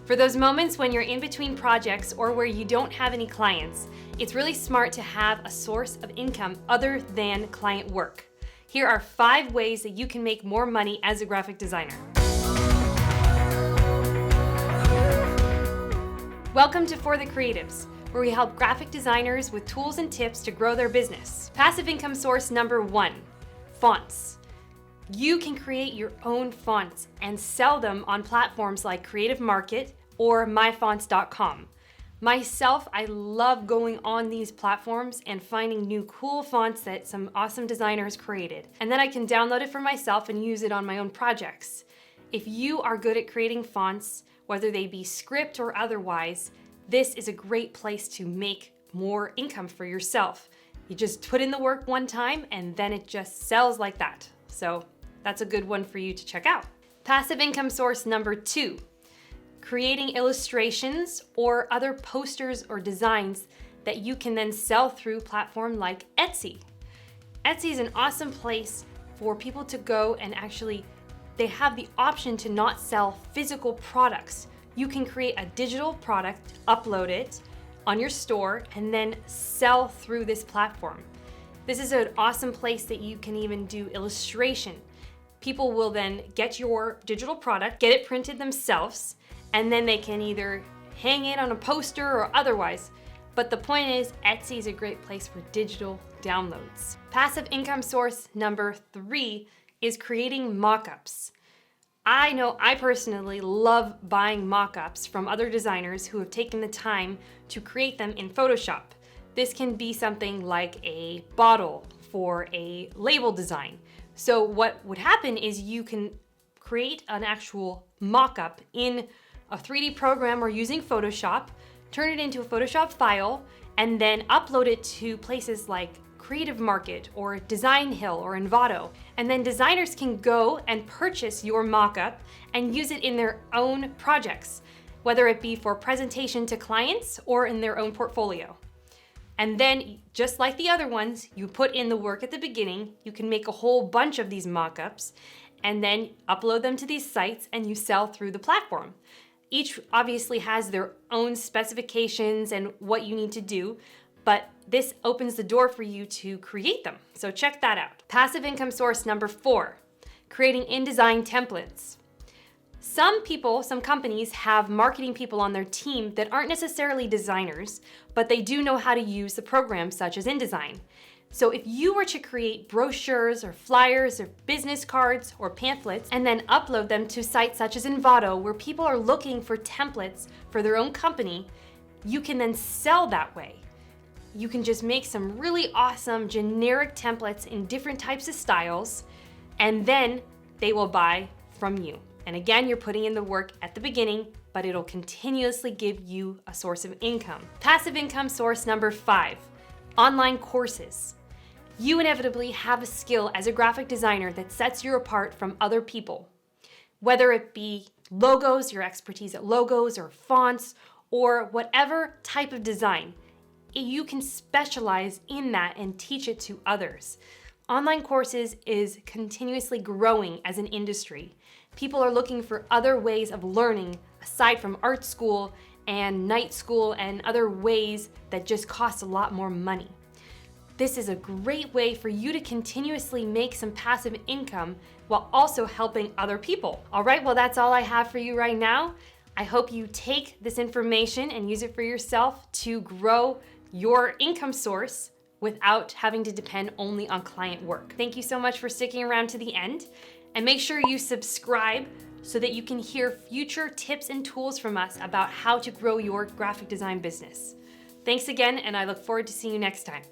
For those moments when you're in between projects or where you don't have any clients, it's really smart to have a source of income other than client work. Here are 5 ways that you can make more money as a graphic designer. Welcome to For the Creatives, where we help graphic designers with tools and tips to grow their business. Passive income source number 1, fonts. You can create your own fonts and sell them on platforms like Creative Market or myfonts.com. Myself, I love going on these platforms and finding new cool fonts that some awesome designers created. And then I can download it for myself and use it on my own projects. If you are good at creating fonts, whether they be script or otherwise, this is a great place to make more income for yourself. You just put in the work one time and then it just sells like that. So that's a good one for you to check out. Passive income source number 2, creating illustrations or other posters or designs that you can then sell through platform like Etsy. Etsy is an awesome place for people to go and they have the option to not sell physical products. You can create a digital product, upload it on your store, and then sell through this platform. This is an awesome place that you can even do illustration. People will then get your digital product, get it printed themselves, and then they can either hang it on a poster or otherwise. But the point is, Etsy is a great place for digital downloads. Passive income source number 3 is creating mockups. I know I personally love buying mockups from other designers who have taken the time to create them in Photoshop. This can be something like a bottle for a label design. So what would happen is you can create an actual mockup in a 3D program or using Photoshop, turn it into a Photoshop file, and then upload it to places like Creative Market or Design Hill or Envato. And then designers can go and purchase your mockup and use it in their own projects, whether it be for presentation to clients or in their own portfolio. And then, just like the other ones, you put in the work at the beginning, you can make a whole bunch of these mockups and then upload them to these sites and you sell through the platform. Each obviously has their own specifications and what you need to do, but this opens the door for you to create them. So check that out. Passive income source number 4, creating InDesign templates. Some companies have marketing people on their team that aren't necessarily designers, but they do know how to use the program such as InDesign. So if you were to create brochures or flyers or business cards or pamphlets and then upload them to sites such as Envato, where people are looking for templates for their own company, you can then sell that way. You can just make some really awesome generic templates in different types of styles, and then they will buy from you. And again, you're putting in the work at the beginning, but it'll continuously give you a source of income. Passive income source number 5, online courses. You inevitably have a skill as a graphic designer that sets you apart from other people. Whether it be logos, your expertise at logos or fonts, or whatever type of design, you can specialize in that and teach it to others. Online courses is continuously growing as an industry. People are looking for other ways of learning aside from art school and night school and other ways that just cost a lot more money. This is a great way for you to continuously make some passive income while also helping other people. All right, well, that's all I have for you right now. I hope you take this information and use it for yourself to grow your income source without having to depend only on client work. Thank you so much for sticking around to the end, and make sure you subscribe so that you can hear future tips and tools from us about how to grow your graphic design business. Thanks again, and I look forward to seeing you next time.